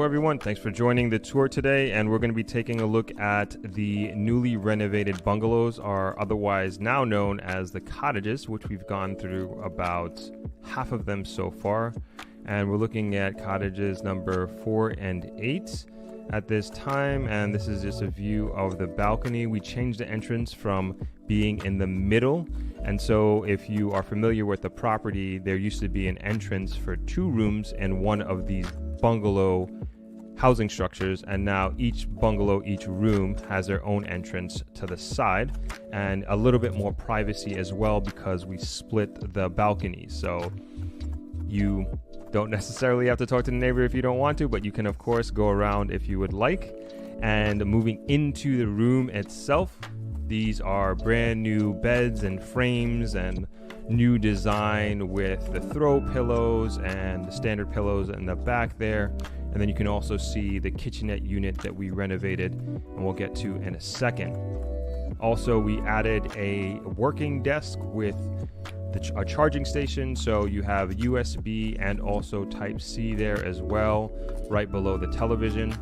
Hello everyone, thanks for joining the tour today, and we're going to be taking a look at the newly renovated bungalows, or otherwise now known as the cottages, which we've gone through about half of them so far, and we're looking at cottages number 4 and 8 at this time, and this is just a view of the balcony. We changed the entrance from being in the middle, and so if you are familiar with the property, there used to be an entrance for 2 rooms in one of these bungalow housing structures, and now each bungalow, each room has their own entrance to the side and a little bit more privacy as well, because we split the balconies. So you don't necessarily have to talk to the neighbor if you don't want to, but you can of course go around if you would like. And moving into the room itself, these are brand new beds and frames and new design with the throw pillows and the standard pillows in the back there. And then you can also see the kitchenette unit that we renovated, and we'll get to in a second. Also, we added a working desk with a charging station, so you have USB and also Type-C there as well, right below the television.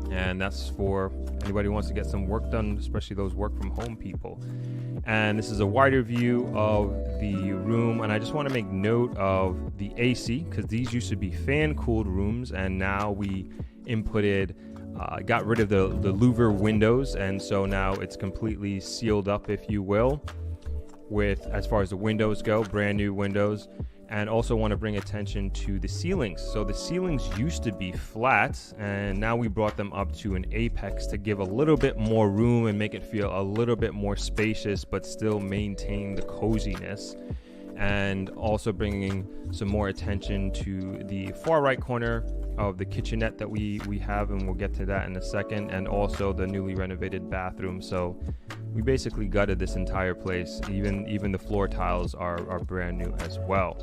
And that's for anybody who wants to get some work done, especially those work from home people. And this is a wider view of the room, and I just want to make note of the AC, because these used to be fan cooled rooms, and now we got rid of the louver windows, and so now it's completely sealed up, if you will, with, as far as the windows go, brand new windows. And also want to bring attention to the ceilings. So the ceilings used to be flat, and now we brought them up to an apex to give a little bit more room and make it feel a little bit more spacious, but still maintain the coziness. And also bringing some more attention to the far right corner of the kitchenette that we have, and we'll get to that in a second, and also the newly renovated bathroom. So we basically gutted this entire place. Even the floor tiles are brand new as well.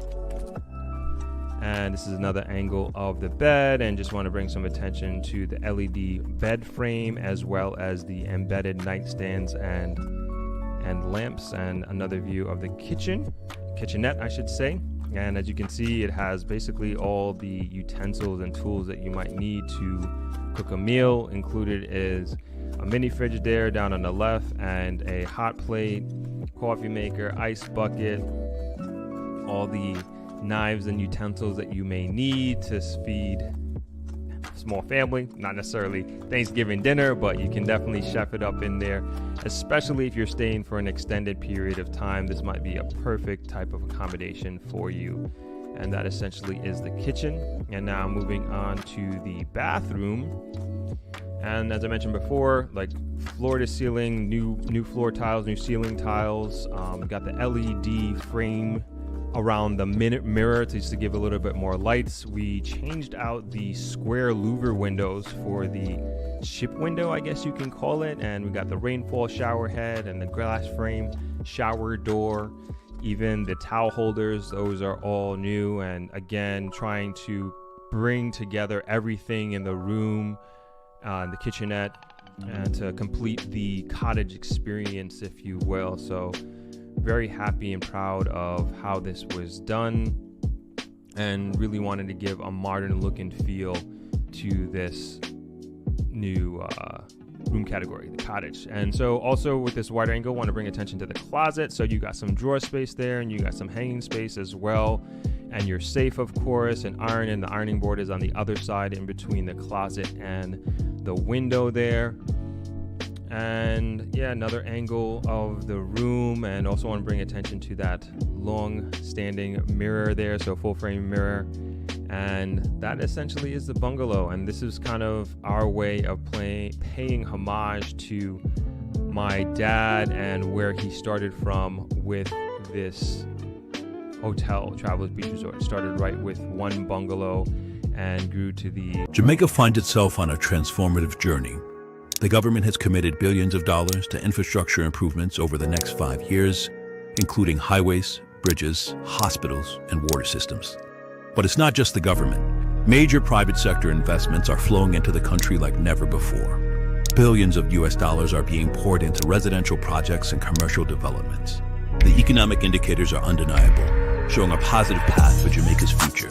And this is another angle of the bed, and just want to bring some attention to the LED bed frame, as well as the embedded nightstands and lamps, and another view of the kitchenette, I should say. And as you can see, it has basically all the utensils and tools that you might need to cook a meal. Included is a mini fridge there down on the left, and a hot plate, coffee maker, ice bucket, all the knives and utensils that you may need to feed a small family. Not necessarily Thanksgiving dinner, but you can definitely chef it up in there, especially if you're staying for an extended period of time. This might be a perfect type of accommodation for you. And that essentially is the kitchen. And now moving on to the bathroom. And as I mentioned before, like floor to ceiling, new floor tiles, new ceiling tiles. Got the LED frame around the mirror just to give a little bit more lights. We changed out the square louver windows for the ship window, I guess you can call it. And we got the rainfall shower head and the glass frame shower door. Even the towel holders, those are all new. And again, trying to bring together everything in the room, the kitchenette, and to complete the cottage experience, if you will. So very happy and proud of how this was done, and really wanted to give a modern look and feel to this new room category, the cottage. And so also with this wider angle, want to bring attention to the closet. So you got some drawer space there, and you got some hanging space as well, and your safe, of course, and the ironing board is on the other side in between the closet and the window there. And yeah, another angle of the room, and also want to bring attention to that long standing mirror there, so full frame mirror. And that essentially is the bungalow, and this is kind of our way of paying homage to my dad and where he started from with this hotel, Travelers Beach Resort. Started right with one bungalow and grew to the... Jamaica finds itself on a transformative journey. The government has committed billions of dollars to infrastructure improvements over the next 5 years, including highways, bridges, hospitals, and water systems. But it's not just the government. Major private sector investments are flowing into the country like never before. Billions of US dollars are being poured into residential projects and commercial developments. The economic indicators are undeniable, showing a positive path for Jamaica's future.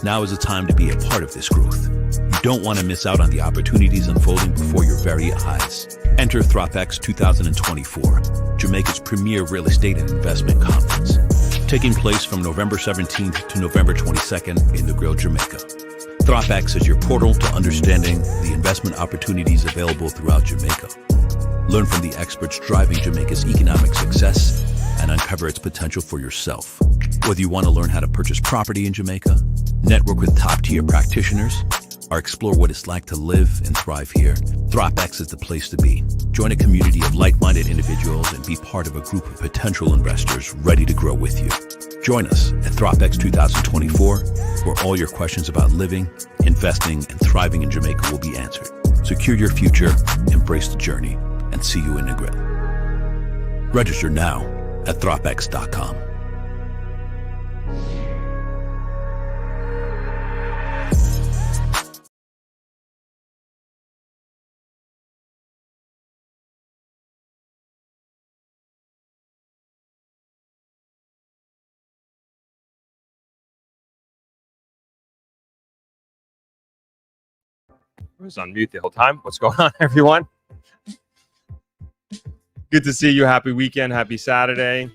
Now is the time to be a part of this growth. You don't want to miss out on the opportunities unfolding before your very eyes. Enter ThropX 2024, Jamaica's premier real estate and investment conference, taking place from November 17th to November 22nd in the Grill, Jamaica. ThropX is your portal to understanding the investment opportunities available throughout Jamaica. Learn from the experts driving Jamaica's economic success and uncover its potential for yourself. Whether you want to learn how to purchase property in Jamaica, network with top-tier practitioners, or explore what it's like to live and thrive here, ThropX is the place to be. Join a community of like-minded individuals and be part of a group of potential investors ready to grow with you. Join us at ThropX 2024, where all your questions about living, investing, and thriving in Jamaica will be answered. Secure your future, embrace the journey, and see you in the grill. Register now at thropx.com. I was on mute the whole time. What's going on, everyone? Good to see you. Happy weekend. Happy Saturday.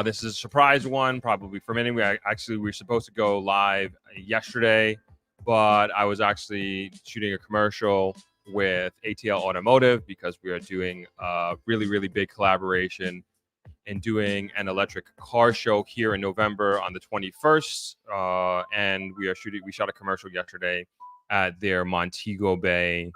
This is a surprise one, probably for many. We were supposed to go live yesterday, but I was actually shooting a commercial with ATL Automotive because we are doing a really, really big collaboration and doing an electric car show here in November on the 21st. And we shot a commercial yesterday at their Montego Bay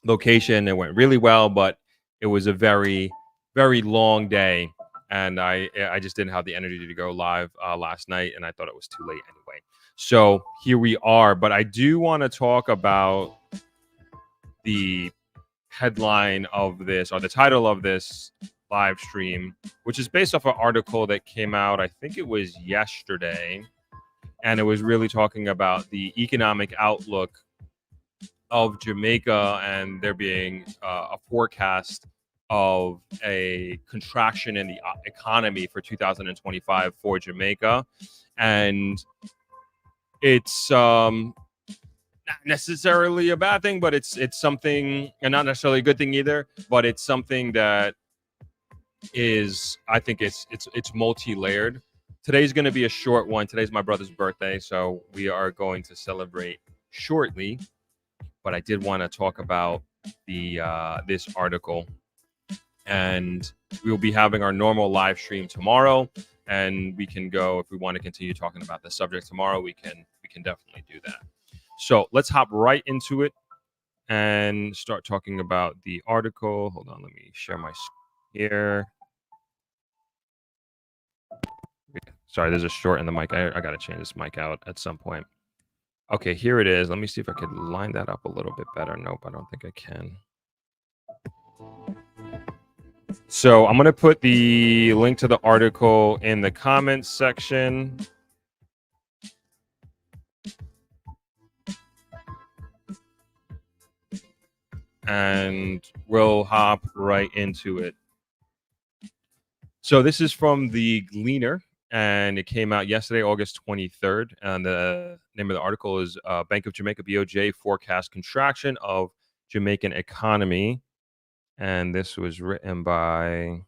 location. It went really well, but it was a very, very long day, and I just didn't have the energy to go live last night, and I thought it was too late anyway. So here we are, but I do want to talk about the headline of this, or the title of this live stream, which is based off an article that came out, I think it was yesterday, and it was really talking about the economic outlook of Jamaica and there being a forecast of a contraction in the economy for 2025 for Jamaica. And it's not necessarily a bad thing, but it's something, and not necessarily a good thing either, but it's something that is, I think it's multi-layered. Today's going to be a short one. Today's my brother's birthday, so we are going to celebrate shortly. But I did want to talk about the this article, and we will be having our normal live stream tomorrow. And we can go, if we want to continue talking about the subject tomorrow, we can definitely do that. So let's hop right into it and start talking about the article. Hold on, let me share my screen here. Sorry, there's a short in the mic. I got to change this mic out at some point. Okay, here it is. Let me see if I could line that up a little bit better. Nope, I don't think I can. So I'm going to put the link to the article in the comments section. And we'll hop right into it. So this is from the Gleaner, and it came out yesterday, August 23rd. And the name of the article is Bank of Jamaica BOJ forecast contraction of Jamaican economy. And this was written by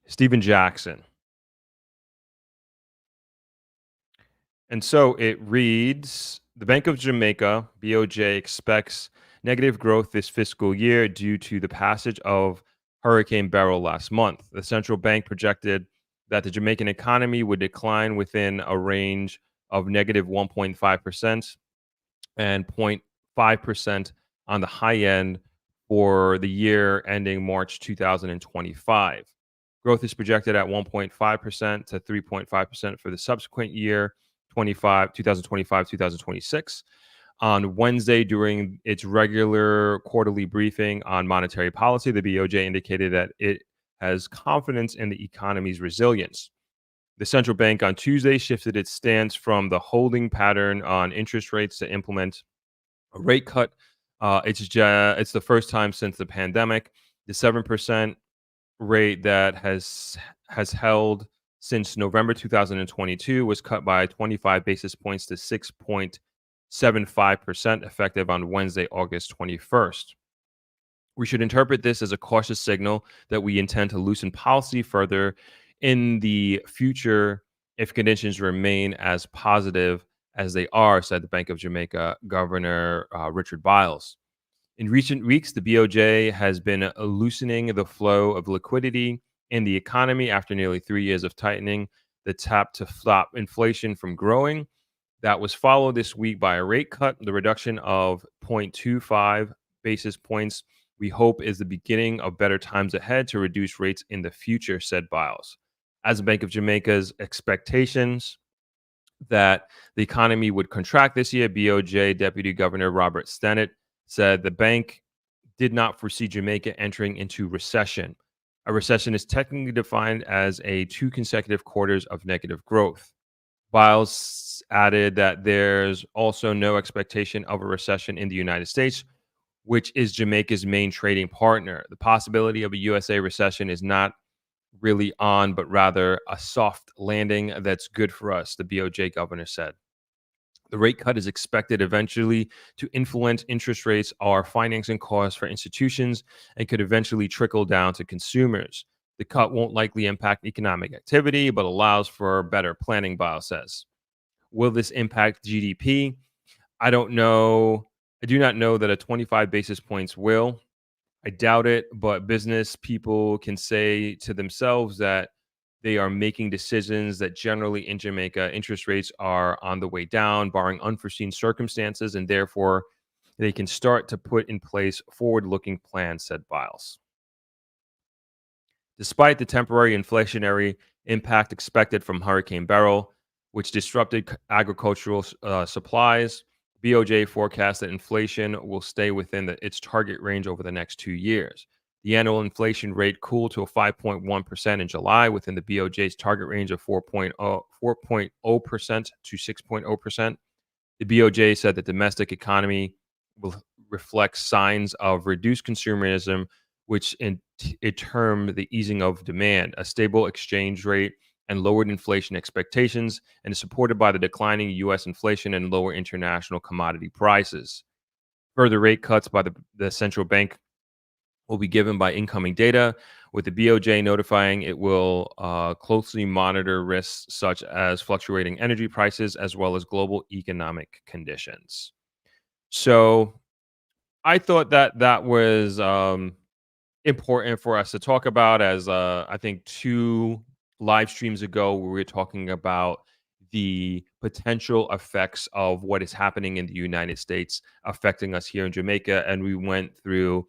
Stephen Jackson. And so it reads, the Bank of Jamaica BOJ expects negative growth this fiscal year due to the passage of Hurricane Beryl last month. The central bank projected that the Jamaican economy would decline within a range of negative 1.5% and 0.5% on the high end for the year ending March 2025. Growth is projected at 1.5% to 3.5% for the subsequent year, 2025-2026. On Wednesday, during its regular quarterly briefing on monetary policy, the BOJ indicated that it has confidence in the economy's resilience. The central bank on Tuesday shifted its stance from the holding pattern on interest rates to implement a rate cut. It's the first time since the pandemic. The 7% rate that has held since November 2022 was cut by 25 basis points to 6.75% effective on Wednesday, August 21st. We should interpret this as a cautious signal that we intend to loosen policy further in the future if conditions remain as positive as they are, said the Bank of Jamaica Governor Richard Byles. In recent weeks, the BOJ has been loosening the flow of liquidity in the economy after nearly 3 years of tightening the tap to stop inflation from growing. That was followed this week by a rate cut. The reduction of 0.25 basis points, we hope, is the beginning of better times ahead to reduce rates in the future, said Byles. As the Bank of Jamaica's expectations that the economy would contract this year, BOJ Deputy Governor Robert Stennett said the bank did not foresee Jamaica entering into recession. A recession is technically defined as a 2 consecutive quarters of negative growth. Byles added that there's also no expectation of a recession in the United States, which is Jamaica's main trading partner. The possibility of a USA recession is not really on, but rather a soft landing that's good for us, the BOJ governor said. The rate cut is expected eventually to influence interest rates or financing costs for institutions and could eventually trickle down to consumers. The cut won't likely impact economic activity, but allows for better planning, Byles says. Will this impact GDP? I don't know. I do not know that a 25 basis points will. I doubt it, but business people can say to themselves that they are making decisions that generally in Jamaica, interest rates are on the way down, barring unforeseen circumstances, and therefore they can start to put in place forward-looking plans, said Byles. Despite the temporary inflationary impact expected from Hurricane Beryl, which disrupted agricultural supplies, BOJ forecasts that inflation will stay within its target range over the next 2 years. The annual inflation rate cooled to a 5.1% in July within the BOJ's target range of 4.0% to 6.0%. The BOJ said the domestic economy will reflect signs of reduced consumerism, which in term the easing of demand, a stable exchange rate, and lowered inflation expectations, and is supported by the declining U.S. inflation and lower international commodity prices. Further rate cuts by the central bank will be given by incoming data, with the BOJ notifying it will closely monitor risks such as fluctuating energy prices as well as global economic conditions. So I thought that that was important for us to talk about, as I think 2 live streams ago we were talking about the potential effects of what is happening in the United States affecting us here in Jamaica, and we went through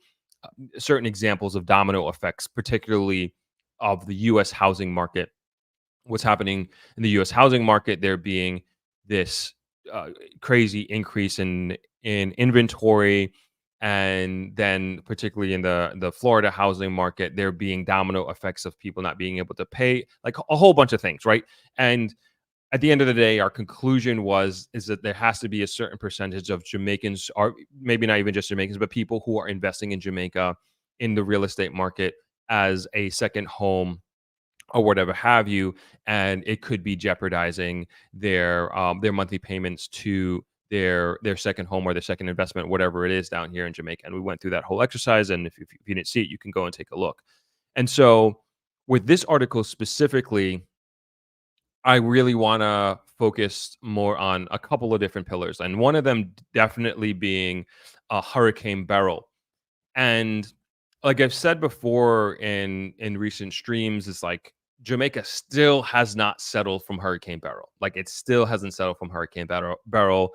certain examples of domino effects, particularly of the U.S. housing market. What's happening in the U.S. housing market? There being this crazy increase in inventory, and then particularly in the Florida housing market, there being domino effects of people not being able to pay, like a whole bunch of things, right? And at the end of the day, our conclusion is that there has to be a certain percentage of Jamaicans, or maybe not even just Jamaicans, but people who are investing in Jamaica in the real estate market as a second home or whatever have you, and it could be jeopardizing their monthly payments to their second home or their second investment, whatever it is down here in Jamaica. And we went through that whole exercise, and if you didn't see it, you can go and take a look. And so with this article specifically, I really want to focus more on a couple of different pillars, and one of them definitely being Hurricane Beryl. And like I've said before in recent streams, it's like Jamaica still has not settled from Hurricane Beryl. Like it still hasn't settled from Hurricane Beryl,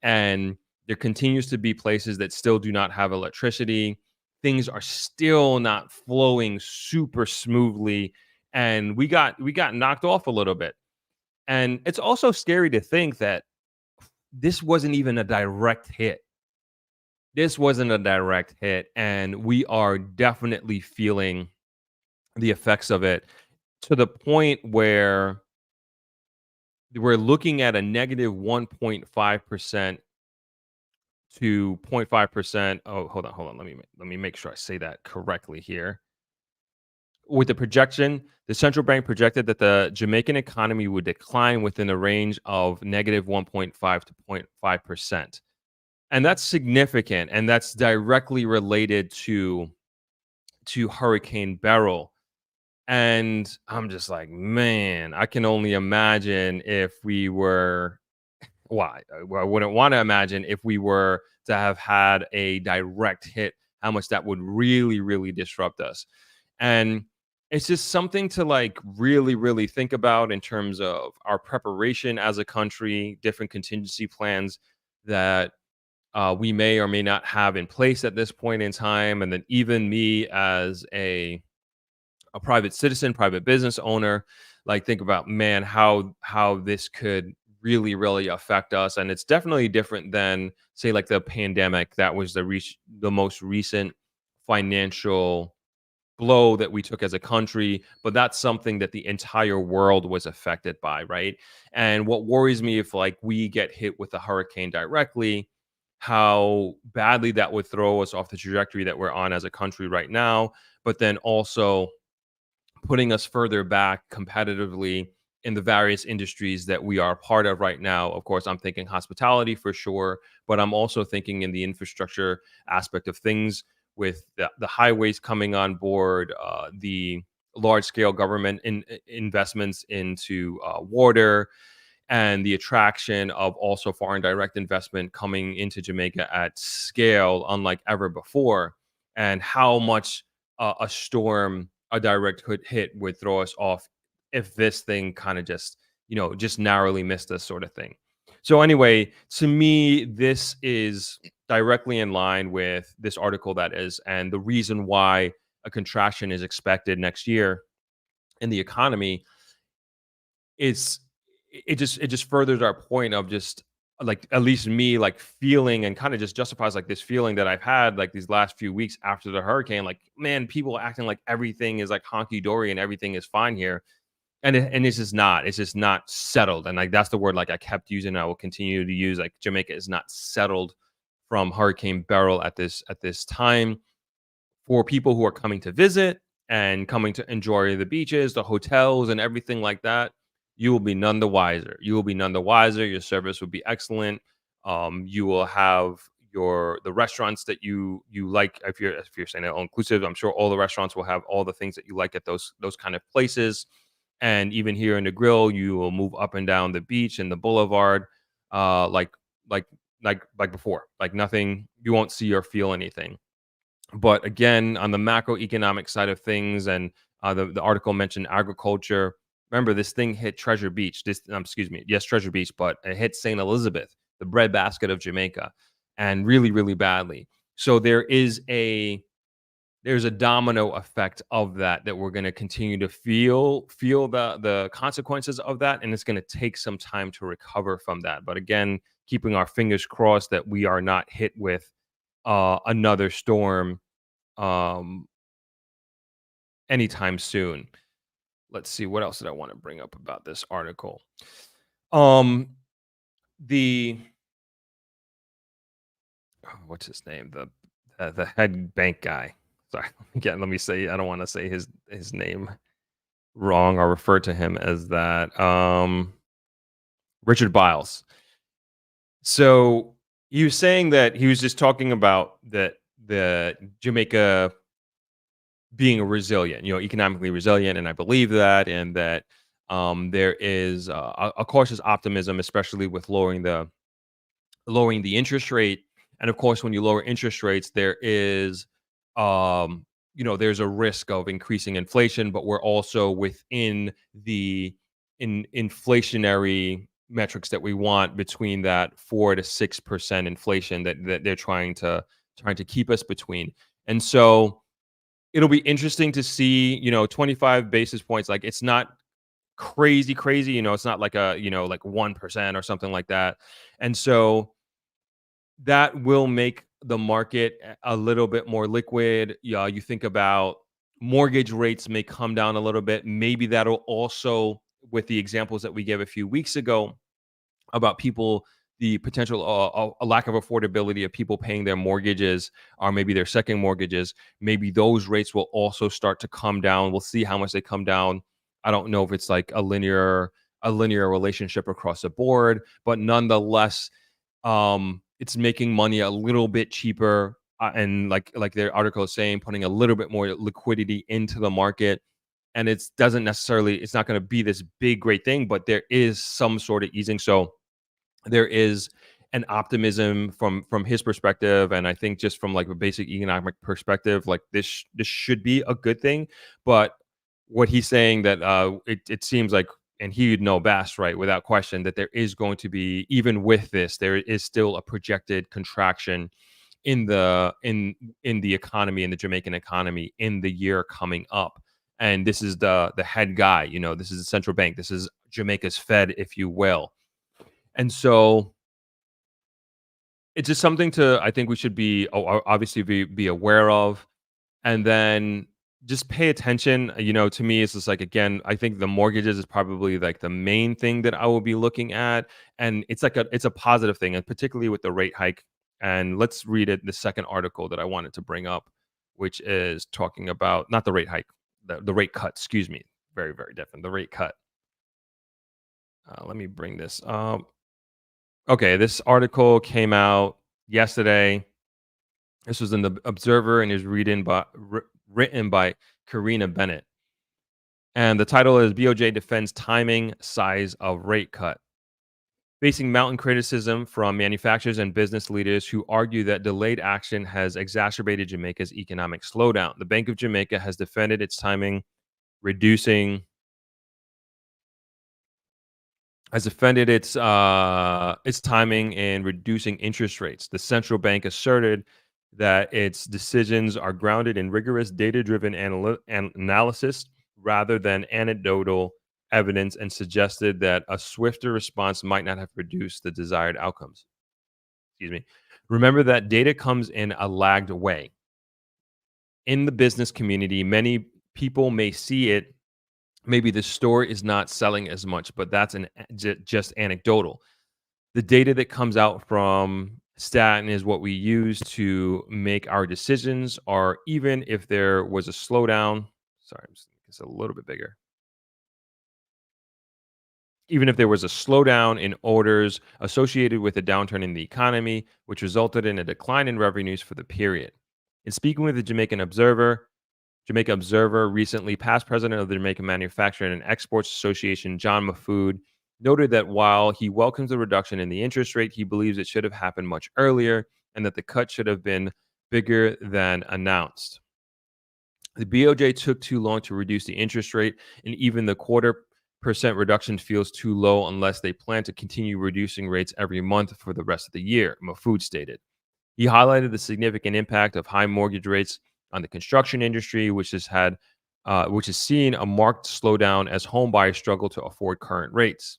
and there continues to be places that still do not have electricity. Things are still not flowing super smoothly, and we got knocked off a little bit. And it's also scary to think that this wasn't even a direct hit. This wasn't a direct hit, and we are definitely feeling the effects of it to the point where we're looking at a negative 1.5% to 0.5%. Oh, hold on. Let me make sure I say that correctly here. with the projection, the central bank projected that the Jamaican economy would decline within a range of negative 1.5 to 0.5%. And that's significant, and that's directly related to Hurricane Beryl. And I'm just like, man, I can only imagine if we were why I wouldn't want to imagine if we were to have had a direct hit, how much that would really, really disrupt us. And it's just something to like really, really think about in terms of our preparation as a country, different contingency plans that we may or may not have in place at this point in time. And then even me as a private citizen, private business owner, like think about, man, how this could really, really affect us. And it's definitely different than say like the pandemic. That was the most recent financial blow that we took as a country, but that's something that the entire world was affected by, right? And what worries me if like we get hit with a hurricane directly, how badly that would throw us off the trajectory that we're on as a country right now, but then also putting us further back competitively in the various industries that we are a part of right now. Of course, I'm thinking hospitality for sure, but I'm also thinking in the infrastructure aspect of things with the highways coming on board, the large scale government investments into water, and the attraction of also foreign direct investment coming into Jamaica at scale, unlike ever before, and how much a storm, a direct hit would throw us off if this thing kind of just, just narrowly missed us, sort of thing. So, anyway, to me, this is directly in line with this article that is, and the reason why a contraction is expected next year in the economy is it just furthers our point of just like at least me like feeling and kind of just justifies like this feeling that I've had like these last few weeks after the hurricane. Like, man, people are acting like everything is like honky dory and everything is fine here, and it's just not. It's just not settled. And like that's the word like I kept using. And I will continue to use. Like Jamaica is not settled from Hurricane Beryl at this time for people who are coming to visit and coming to enjoy the beaches, the hotels, and everything like that. You will be none the wiser. You will be none the wiser. Your service will be excellent. You will have the restaurants that you like. If you're saying all inclusive, I'm sure all the restaurants will have all the things that you like at those kind of places. And even here in the grill, you will move up and down the beach and the boulevard, like like like before. Like nothing. You won't see or feel anything. But again, on the macroeconomic side of things, and the article mentioned agriculture. Remember, this thing hit Treasure Beach. Excuse me, yes, Treasure Beach, but it hit St. Elizabeth, the breadbasket of Jamaica, and really, really badly. So there's a domino effect of that we're going to continue to feel the consequences of that, and it's going to take some time to recover from that. But again, keeping our fingers crossed that we are not hit with another storm um anytime soon. Let's see, what else did I want to bring up about this article. um the What's his name, the head bank guy. Sorry, again, let me say, I don't want to say his name wrong or refer to him as that. Richard Byles. So he was saying that he was just talking about that the Jamaica being resilient, economically resilient, and I believe that, and that there is a cautious optimism, especially with lowering the interest rate. And of course, when you lower interest rates, there is there's a risk of increasing inflation, but we're also within the inflationary metrics that we want, between that 4 to 6% inflation that they're trying to keep us between. And so it'll be interesting to see, 25 basis points. Like it's not crazy, crazy, it's not like like 1% or something like that. And so that will make the market a little bit more liquid. Yeah, you think about mortgage rates may come down a little bit. Maybe that'll also, with the examples that we gave a few weeks ago about people, the potential a lack of affordability of people paying their mortgages or maybe their second mortgages, maybe those rates will also start to come down. We'll see how much they come down. I don't know if it's like a linear relationship across the board, but nonetheless, it's making money a little bit cheaper, and like their article is saying, putting a little bit more liquidity into the market. And it's not going to be this big great thing, but there is some sort of easing. So there is an optimism from his perspective, and I think just from like a basic economic perspective, like this should be a good thing. But what he's saying that it seems like, and he would know best, right, without question, that there is going to be, even with this, there is still a projected contraction in the economy, in the Jamaican economy, in the year coming up. And this is the head guy, this is the central bank, this is Jamaica's Fed, if you will. And so it's just something I think we should be obviously be aware of, and then just pay attention. To me, it's just like, again, I think the mortgages is probably like the main thing that I will be looking at, and it's a positive thing, and particularly with the rate hike. And let's read the second article that I wanted to bring up, which is talking about not the rate hike, the rate cut. Excuse me, very very different. The rate cut. Let me bring this up. Okay, this article came out yesterday. This was in the Observer and is written by Karina Bennett. And the title is BOJ Defends Timing Size of Rate Cut. Facing mounting criticism from manufacturers and business leaders who argue that delayed action has exacerbated Jamaica's economic slowdown, the Bank of Jamaica has defended its timing, its timing in reducing interest rates. The central bank asserted that its decisions are grounded in rigorous data-driven analysis rather than anecdotal evidence, and suggested that a swifter response might not have produced the desired outcomes. Excuse me. Remember that data comes in a lagged way. In the business community, many people may see it. Maybe the store is not selling as much, but that's just anecdotal. The data that comes out from Staten is what we use to make our decisions, or even if there was a slowdown. Sorry, I'm just making this a little bit bigger. Even if there was a slowdown in orders associated with a downturn in the economy, which resulted in a decline in revenues for the period. In speaking with the Jamaica Observer, recently, past president of the Jamaican Manufacturing and Exports Association, John Mahfood, noted that while he welcomes the reduction in the interest rate, he believes it should have happened much earlier and that the cut should have been bigger than announced. The BOJ took too long to reduce the interest rate, and even the 0.25% reduction feels too low unless they plan to continue reducing rates every month for the rest of the year, Mahfood stated. He highlighted the significant impact of high mortgage rates on the construction industry, which has seen a marked slowdown as home buyers struggle to afford current rates.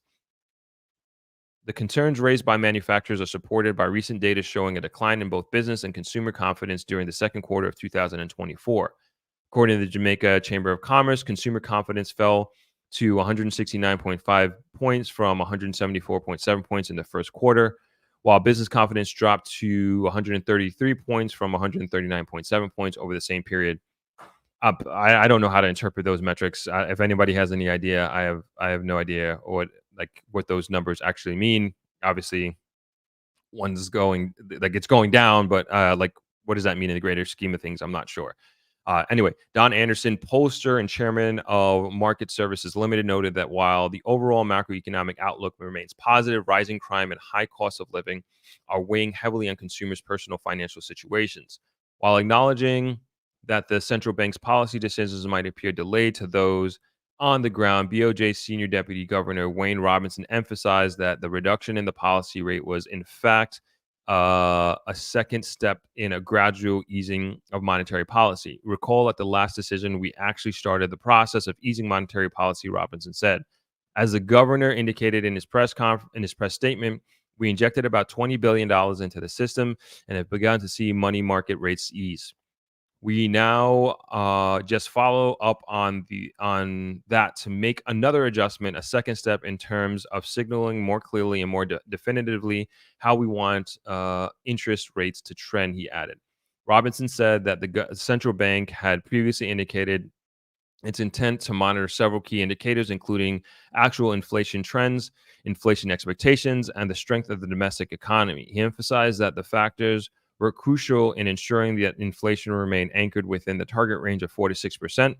The concerns raised by manufacturers are supported by recent data showing a decline in both business and consumer confidence during the second quarter of 2024. According to the Jamaica Chamber of Commerce, consumer confidence fell to 169.5 points from 174.7 points in the first quarter, while business confidence dropped to 133 points from 139.7 points over the same period. I don't know how to interpret those metrics. If anybody has any idea, I have no idea what those numbers actually mean. Obviously, one's going it's going down, but what does that mean in the greater scheme of things? I'm not sure. Anyway, Don Anderson, pollster and chairman of Market Services Limited, noted that while the overall macroeconomic outlook remains positive, rising crime and high costs of living are weighing heavily on consumers' personal financial situations. While acknowledging that the central bank's policy decisions might appear delayed to those on the ground, BOJ Senior Deputy Governor Wayne Robinson emphasized that the reduction in the policy rate was, in fact, a second step in a gradual easing of monetary policy. Recall at the last decision, we actually started the process of easing monetary policy, Robinson said. As the governor indicated in his press statement, we injected about $20 billion into the system and have begun to see money market rates ease. We now just follow up on that to make another adjustment, a second step in terms of signaling more clearly and more definitively how we want interest rates to trend, he added. Robinson said that the central bank had previously indicated its intent to monitor several key indicators, including actual inflation trends, inflation expectations, and the strength of the domestic economy. He emphasized that the factors were crucial in ensuring that inflation remained anchored within the target range of 4 to 6%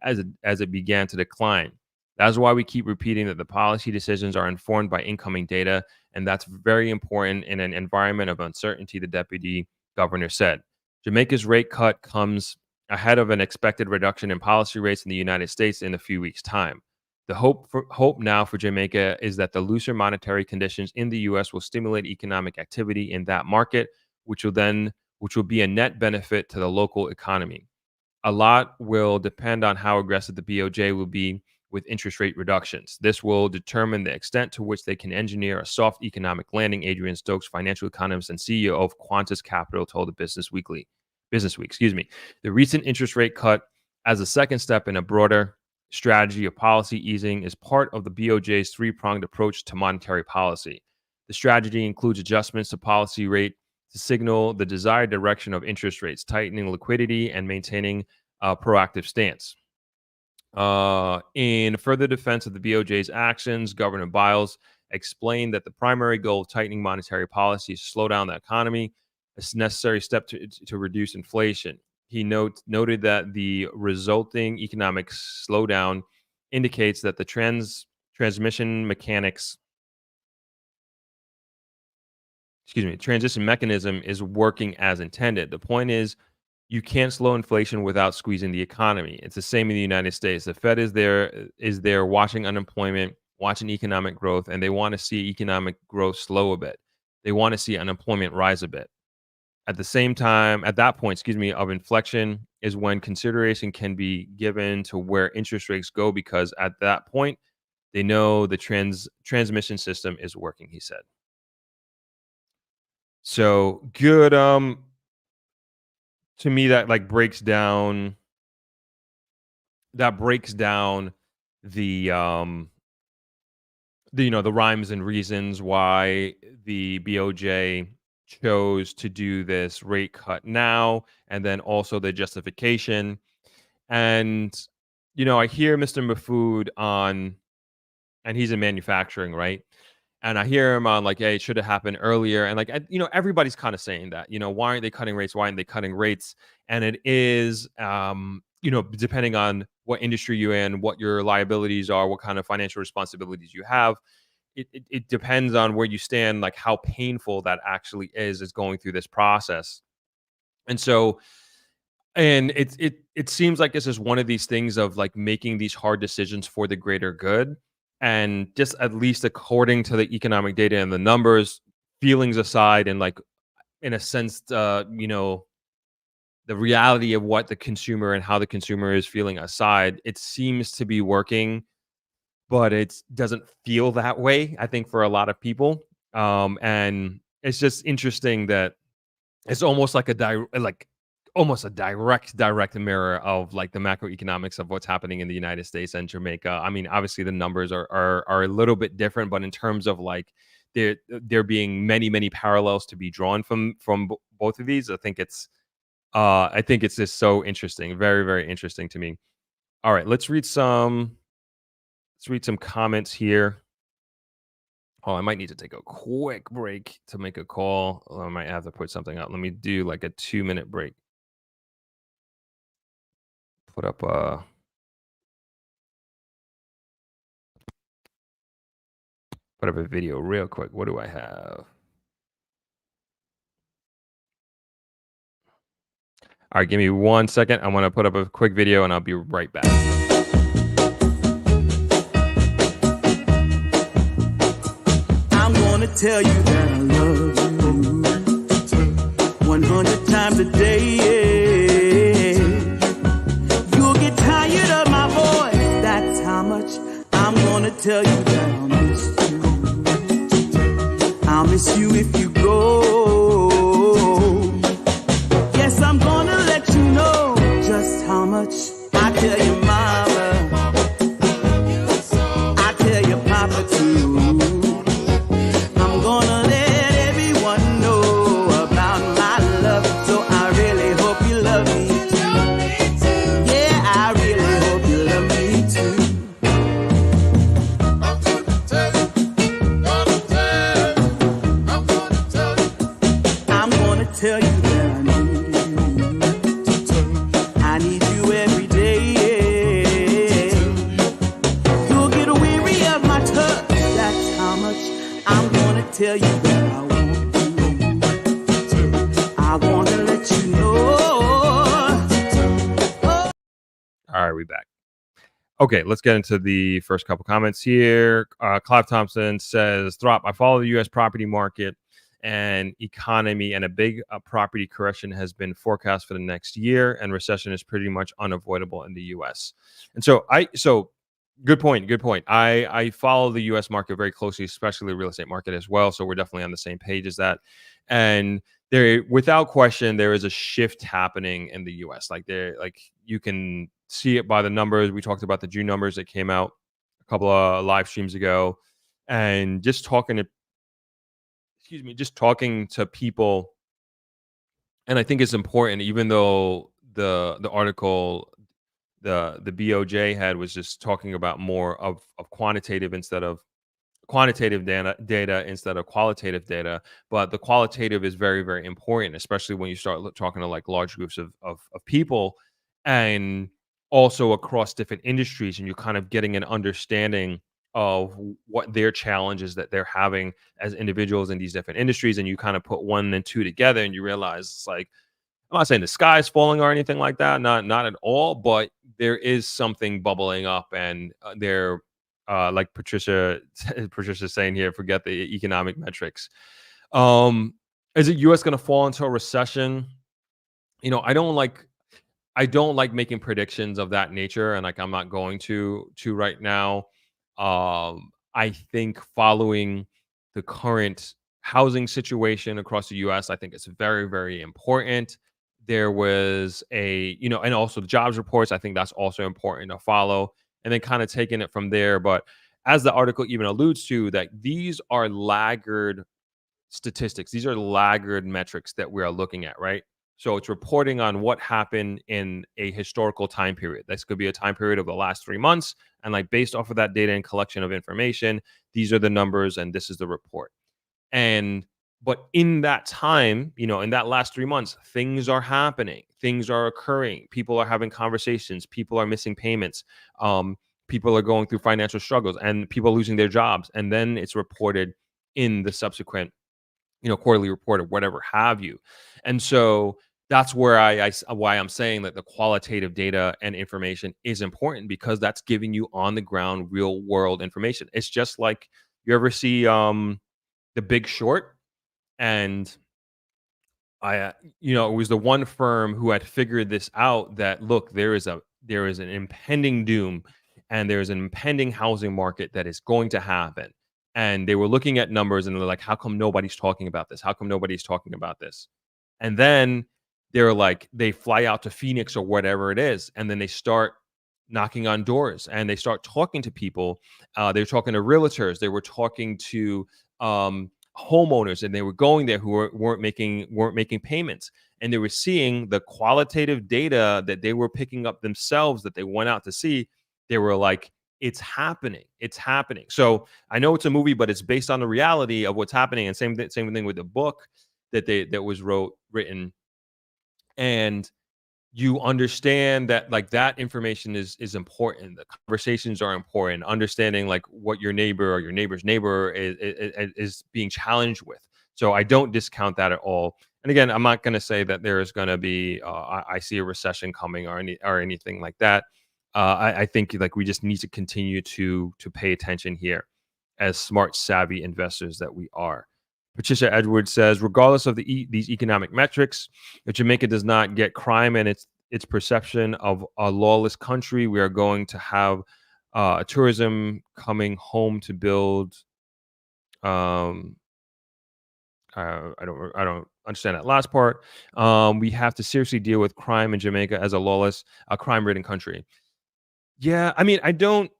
as it began to decline. That's why we keep repeating that the policy decisions are informed by incoming data, and that's very important in an environment of uncertainty, the deputy governor said. Jamaica's rate cut comes ahead of an expected reduction in policy rates in the United States in a few weeks' time. The hope now for Jamaica is that the looser monetary conditions in the U.S. will stimulate economic activity in that market, which will be a net benefit to the local economy. A lot will depend on how aggressive the BOJ will be with interest rate reductions. This will determine the extent to which they can engineer a soft economic landing, Adrian Stokes, financial economist and CEO of Qantas Capital, told the Business Week. The recent interest rate cut as a second step in a broader strategy of policy easing is part of the BOJ's three-pronged approach to monetary policy. The strategy includes adjustments to policy rate to signal the desired direction of interest rates, tightening liquidity, and maintaining a proactive stance. In further defense of the BOJ's actions, Governor Byles explained that the primary goal of tightening monetary policy is to slow down the economy, a necessary step to reduce inflation. He noted that the resulting economic slowdown indicates that the transition mechanism is working as intended. The point is, you can't slow inflation without squeezing the economy. It's the same in the United States. The Fed is there watching unemployment, watching economic growth, and they want to see economic growth slow a bit. They want to see unemployment rise a bit. At that point, of inflection is when consideration can be given to where interest rates go, because at that point, they know the transmission system is working, he said. So good. To me, that breaks down the the rhymes and reasons why the BOJ chose to do this rate cut now, and then also the justification. And I hear Mr. Mahfood on, and he's in manufacturing, right? And I hear him on hey, it should have happened earlier. And everybody's kind of saying that, why aren't they cutting rates? Why aren't they cutting rates? And it is, depending on what industry you're in, what your liabilities are, what kind of financial responsibilities you have, it depends on where you stand, how painful that actually is going through this process. And so, and it seems like this is one of these things of making these hard decisions for the greater good. And just at least according to the economic data and the numbers, feelings aside, and in a sense, the reality of what the consumer and how the consumer is feeling aside, it seems to be working, but it doesn't feel that way, I think, for a lot of people. And it's just interesting that it's almost like a direct mirror of the macroeconomics of what's happening in the United States and Jamaica. I mean, obviously the numbers are a little bit different, but in terms of there being many parallels to be drawn from both of these, I think it's just so interesting, very, very interesting to me. All right, let's read some comments here. Oh, I might need to take a quick break to make a call. I might have to put something out. Let me do a 2-minute break. Put up a video real quick. What do I have? All right, give me 1 second. I'm going to put up a quick video and I'll be right back. I'm going to tell you that I love you 100 times a day. You'll get tired of my voice. That's how much I'm going to tell you that I'll miss you. I'll miss you if you go. Yes, I'm going to let you know gonna tell you that I need you. I need you every day. You'll get weary of my touch. That's how much I'm gonna tell you that I want you. I wanna let you know. All right, we back. Okay, let's get into the first couple comments here. Clive Thompson says, Throp, I follow the U.S. property market and economy, and a big property correction has been forecast for the next year, and recession is pretty much unavoidable in the U.S. And so good point. I follow the U.S. market very closely, especially the real estate market as well. So we're definitely on the same page as that. And there, without question, there is a shift happening in the U.S. Like you can see it by the numbers. We talked about the June numbers that came out a couple of live streams ago, and just talking to people. And I think it's important, even though the article the BOJ had was just talking about more of quantitative instead of quantitative data instead of qualitative data. But the qualitative is very, very important, especially when you start talking to like large groups of people, and also across different industries, and you're kind of getting an understanding of what their challenges that they're having as individuals in these different industries. And you kind of put 1 and 2 together, and you realize it's like, I'm not saying the sky is falling or anything like that, not at all, but there is something bubbling up, and they're like Patricia's saying here, forget the economic metrics. Is the U.S. going to fall into a recession? I don't like making predictions of that nature, and like I'm not going to right now. I think following the current housing situation across the U.S., I think it's very, very important. There was and also the jobs reports, I think that's also important to follow, and then kind of taking it from there. But as the article even alludes to, that these are laggard statistics, these are laggard metrics that we are looking at, right? So it's reporting on what happened in a historical time period. This could be a time period of the last 3 months, and like based off of that data and collection of information, these are the numbers and this is the report. But in that time, in that last 3 months, things are happening, things are occurring, people are having conversations, people are missing payments, people are going through financial struggles, and people are losing their jobs. And then it's reported in the subsequent, quarterly report or whatever have you. And so that's where why I'm saying that the qualitative data and information is important, because that's giving you on the ground, real world information. It's just like, you ever see The Big Short? And it was the one firm who had figured this out, that look, there is an impending doom, and there's an impending housing market that is going to happen. And they were looking at numbers, and they're like, how come nobody's talking about this? How come nobody's talking about this? And then they're like, they fly out to Phoenix or whatever it is, and then they start knocking on doors, and they start talking to people. They were talking to realtors. They were talking to homeowners, and they were going there who weren't making payments, and they were seeing the qualitative data that they were picking up themselves, that they went out to see. They were like, it's happening. So I know it's a movie, but it's based on the reality of what's happening. And same thing with the book that was written. And you understand that like that information is important. The conversations are important. Understanding like what your neighbor or your neighbor's neighbor is being challenged with. So I don't discount that at all. And again, I'm not going to say that there is going to be I see a recession coming or anything like that. I think like we just need to continue to pay attention here as smart, savvy investors that we are. Patricia Edwards says, regardless of these economic metrics, if Jamaica does not get crime and its perception of a lawless country, we are going to have tourism coming home to build. I don't understand that last part. We have to seriously deal with crime in Jamaica as a lawless, crime-ridden country. Yeah, I mean, I don't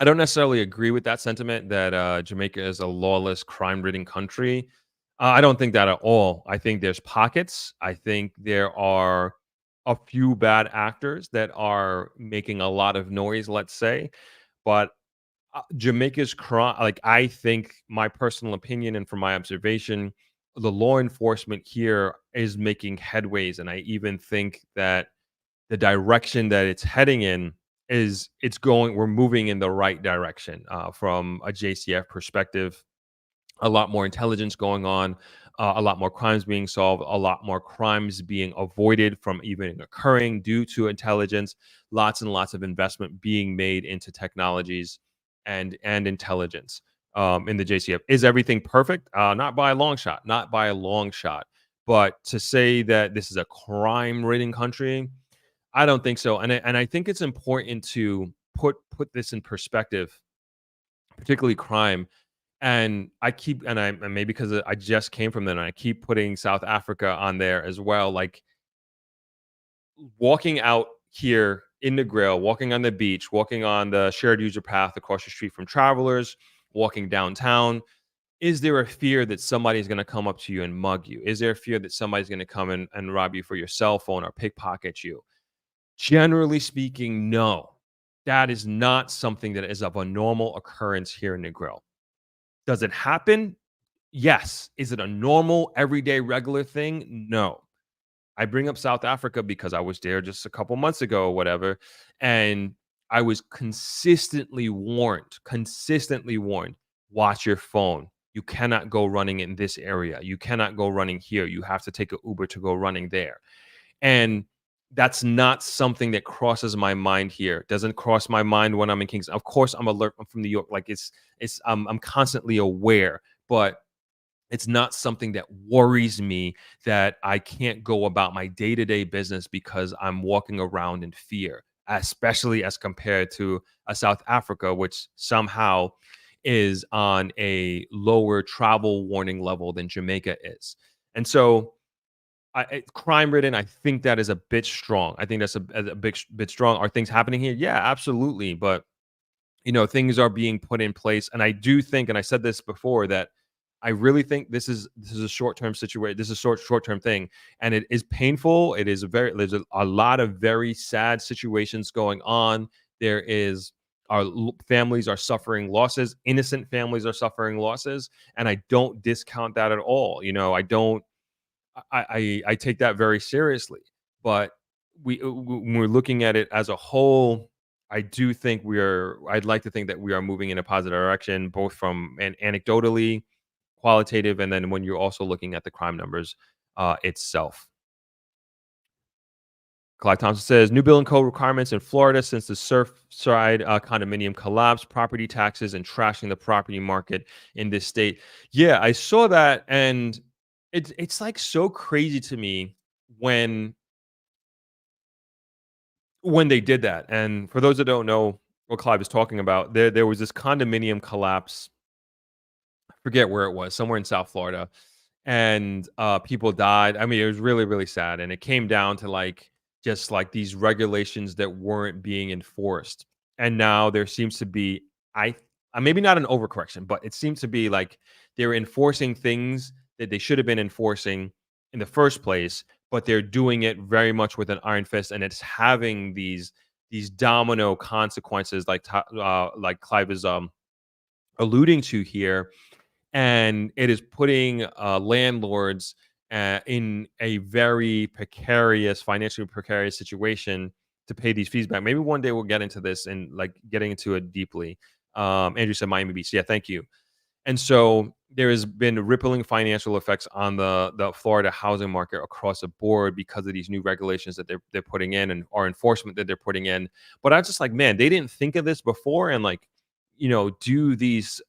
necessarily agree with that sentiment that Jamaica is a lawless, crime-ridden country. I don't think that at all. I think there's pockets. I think there are a few bad actors that are making a lot of noise, let's say. But Jamaica's crime, like I think my personal opinion and from my observation, the law enforcement here is making headways, and I even think that the direction that it's heading in is we're moving in the right direction from a JCF perspective. A lot more intelligence going on, a lot more crimes being solved, a lot more crimes being avoided from even occurring due to intelligence. Lots and lots of investment being made into technologies and intelligence in the JCF. Is everything perfect? Not by a long shot. Not by a long shot. But to say that this is a crime-ridden country, I don't think so. And I think it's important to put this in perspective, particularly crime. And I keep and maybe because I just came from there, and I keep putting South Africa on there as well. Like walking out here in the Grail, walking on the beach, walking on the shared user path across the street from travelers, walking downtown. Is there a fear that somebody's going to come up to you and mug you? Is there a fear that somebody's going to come and rob you for your cell phone or pickpocket you? Generally speaking, no. That is not something that is of a normal occurrence here in the Grill. Does it happen? Yes. Is it a normal, everyday, regular thing? No. I bring up South Africa because I was there just a couple months ago or whatever, and I was consistently warned, watch your phone. You cannot go running in this area. You cannot go running here. You have to take an Uber to go running there. And that's not something that crosses my mind here. Doesn't cross my mind when I'm in Kingston. Of course, I'm alert. I'm from New York. Like I'm constantly aware, but it's not something that worries me that I can't go about my day-to-day business because I'm walking around in fear, especially as compared to a South Africa, which somehow is on a lower travel warning level than Jamaica is. And so crime ridden, I think that is a bit strong. I think that's a bit strong. Are things happening here? Yeah, absolutely. But things are being put in place, and I do think, and I said this before, that I really think this is a short-term situation. This is a short-term thing, and it is painful. There's a lot of very sad situations going on. There is our families are suffering losses. Innocent families are suffering losses, and I don't discount that at all. I don't. I take that very seriously, but when we're looking at it as a whole, I do think I'd like to think that we are moving in a positive direction, both from an anecdotally, qualitative, and then when you're also looking at the crime numbers itself. Clyde Thompson says, new building code requirements in Florida since the Surfside condominium collapse, property taxes, and trashing the property market in this state. Yeah, I saw that, and it's like so crazy to me when they did that. And for those that don't know what Clive is talking about, there was this condominium collapse. I forget where it was, somewhere in South Florida, and people died. I mean, it was really, really sad, and it came down to just these regulations that weren't being enforced. And now there seems to be, maybe not an overcorrection, but it seems to be like they're enforcing things that they should have been enforcing in the first place, but they're doing it very much with an iron fist, and it's having these domino consequences, like Clive is alluding to here, and it is putting landlords in a very financially precarious situation to pay these fees back. Maybe one day we'll get into this and getting into it deeply. Andrew said Miami Beach. Yeah, thank you. And so there has been rippling financial effects on the Florida housing market across the board because of these new regulations that they're putting in and our enforcement that they're putting in. But I was just like, man, they didn't think of this before and do these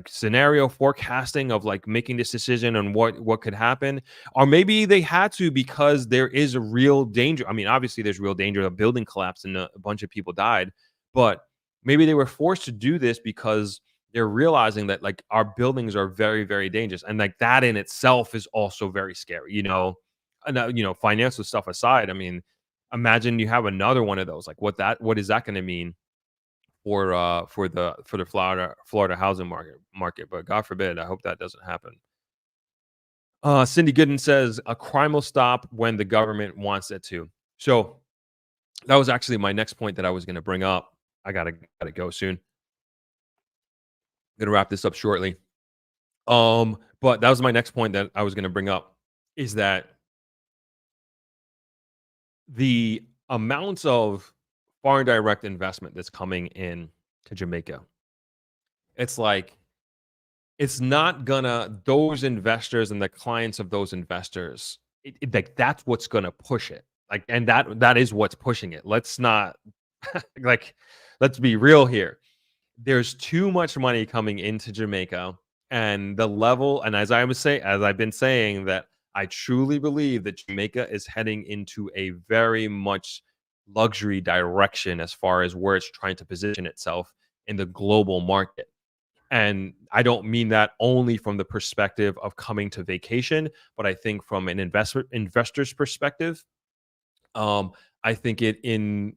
scenario forecasting of making this decision on what could happen. Or maybe they had to because there is a real danger. I mean, obviously there's real danger of building collapse and a bunch of people died, but maybe they were forced to do this because they're realizing that our buildings are very, very dangerous. And that in itself is also very scary, and financial stuff aside. I mean, imagine you have another one of those, what is that going to mean for the Florida housing market? But God forbid, I hope that doesn't happen. Cindy Gooden says a crime will stop when the government wants it to. So that was actually my next point that I was going to bring up. I gotta go soon. Gonna wrap this up shortly. But that was my next point that I was gonna bring up is that the amounts of foreign direct investment that's coming in to Jamaica, it's like it's not gonna those investors and the clients of those investors, like that's what's gonna push it. Like, and that is what's pushing it. Let's not like let's be real here. There's too much money coming into Jamaica, and the level, and as I've been saying, that I truly believe that Jamaica is heading into a very much luxury direction as far as where it's trying to position itself in the global market. And I don't mean that only from the perspective of coming to vacation, but I think from an investor's perspective. I think it in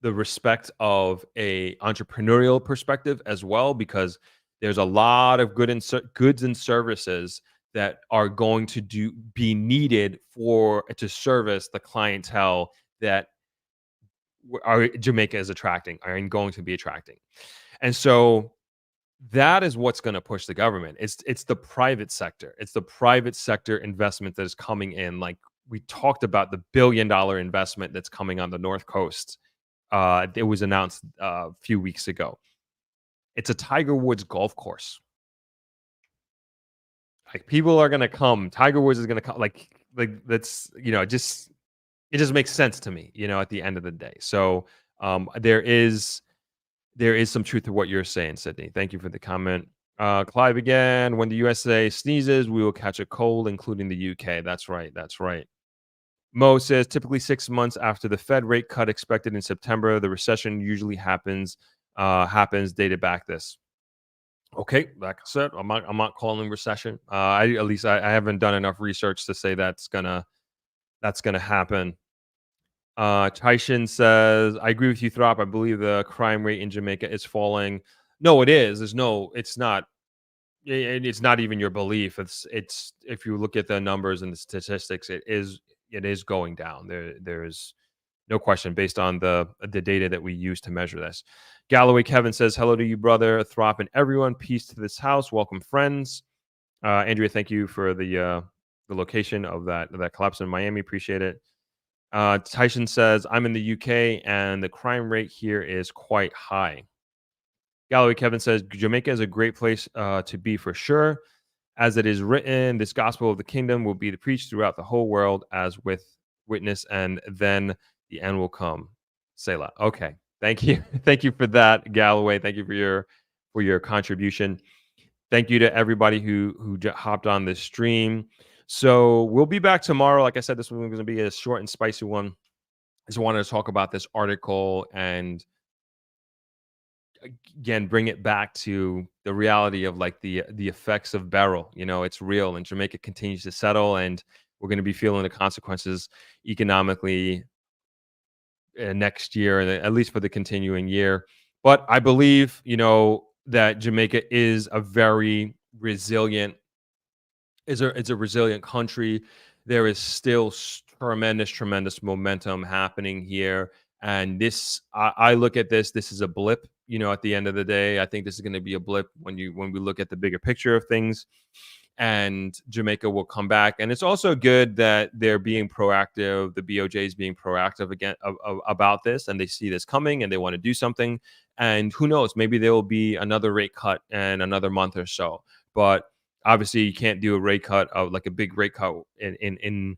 the respect of a entrepreneurial perspective as well, because there's a lot of goods and services that are going to be needed for to service the clientele that Jamaica is attracting, are going to be attracting. And so that is what's going to push the government. It's the private sector. It's the private sector investment that is coming in. Like we talked about the $1 billion investment that's coming on the North Coast. It was announced a few weeks ago. It's a Tiger Woods golf course. Like people are going to come. Tiger Woods is going to come. Like that's it just makes sense to me. At the end of the day. So there is some truth to what you're saying, Sydney. Thank you for the comment. Clive again. When the USA sneezes, we will catch a cold, including the UK. That's right. That's right. Mo says typically 6 months after the Fed rate cut expected in September, the recession usually happens dated back this. Okay, like I said, I'm not calling recession. I haven't done enough research to say that's gonna happen. Tyshin says, I agree with you, Throp. I believe the crime rate in Jamaica is falling. No, it is. It's not. It's not even your belief. It's if you look at the numbers and the statistics, it is going down. There's no question based on the data that we use to measure this. Galloway Kevin says, hello to you, brother, Throp, and everyone. Peace to this house. Welcome, friends. Andrea, thank you for the location of that collapse in Miami. Appreciate it. Tyson says, I'm in the UK and the crime rate here is quite high. Galloway Kevin says, Jamaica is a great place to be for sure. As it is written, this gospel of the kingdom will be preached throughout the whole world as with witness, and then the end will come. Selah. Okay. Thank you. Thank you for that, Galloway. Thank you for your contribution. Thank you to everybody who hopped on this stream. So we'll be back tomorrow. Like I said, this one's going to be a short and spicy one. I just wanted to talk about this article and again bring it back to the reality of like the effects of Beryl. It's real, and Jamaica continues to settle, and we're going to be feeling the consequences economically next year, and at least for the continuing year. But I believe that Jamaica is a very resilient. It's a resilient country. There is still tremendous momentum happening here. And this, I look at this is a blip, at the end of the day. I think this is going to be a blip when we look at the bigger picture of things, and Jamaica will come back. And it's also good that they're being proactive. The BOJ is being proactive again about this, and they see this coming and they want to do something. And who knows, maybe there will be another rate cut in another month or so. But obviously, you can't do a rate cut of like a big rate cut in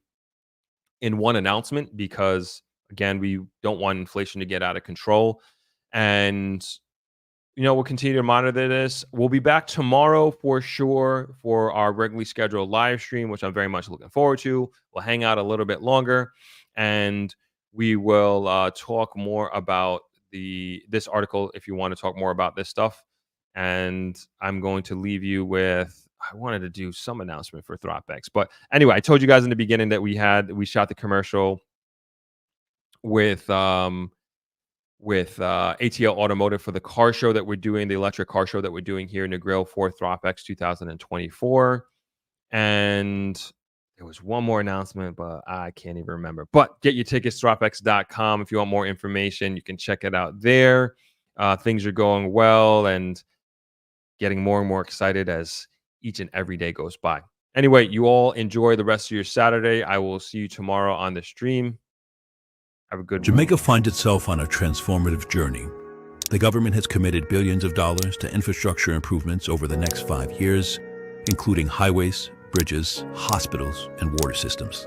one announcement, because again, we don't want inflation to get out of control. And we'll continue to monitor this. We'll be back tomorrow for sure for our regularly scheduled live stream, which I'm very much looking forward to. We'll hang out a little bit longer, and we will talk more about this article if you want to talk more about this stuff. And I'm going to leave you with, I wanted to do some announcement for ThropX. But anyway, I told you guys in the beginning that we shot the commercial with ATL Automotive for the car show that we're doing, the electric car show that we're doing here in the Grill for ThropX 2024. And there was one more announcement, but I can't even remember. But get your tickets, thropx.com. If you want more information, you can check it out there. Things are going well, and getting more and more excited as each and every day goes by. Anyway, you all enjoy the rest of your Saturday. I will see you tomorrow on the stream. Have a good Jamaica finds itself on a transformative journey. The government has committed billions of dollars to infrastructure improvements over the next 5 years, including highways, bridges, hospitals, and water systems.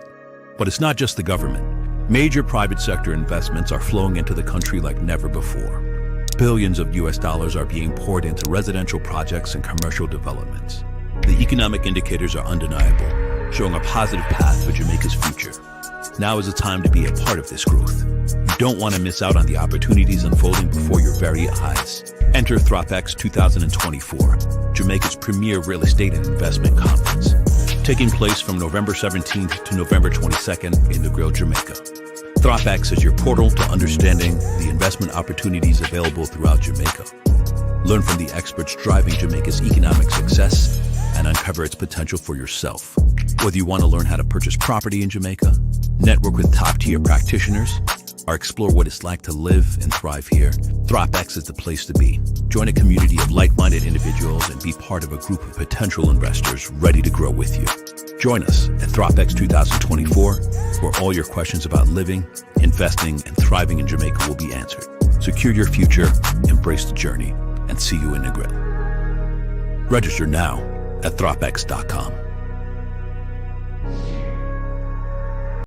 But it's not just the government. Major private sector investments are flowing into the country like never before. Billions of US dollars are being poured into residential projects and commercial developments. The economic indicators are undeniable, showing a positive path for Jamaica's future. Now is the time to be a part of this growth. You don't want to miss out on the opportunities unfolding before your very eyes. Enter ThropX 2024, Jamaica's premier real estate and investment conference, taking place from November 17th to November 22nd in Negril, Jamaica. ThropX is your portal to understanding the investment opportunities available throughout Jamaica. Learn from the experts driving Jamaica's economic success and uncover its potential for yourself. Whether you want to learn how to purchase property in Jamaica, network with top-tier practitioners, or explore what it's like to live and thrive here, ThropX is the place to be. Join a community of like-minded individuals and be part of a group of potential investors ready to grow with you. Join us at ThropX 2024, where all your questions about living, investing, and thriving in Jamaica will be answered. Secure your future, embrace the journey, and see you in Negril. Register now at thropx.com.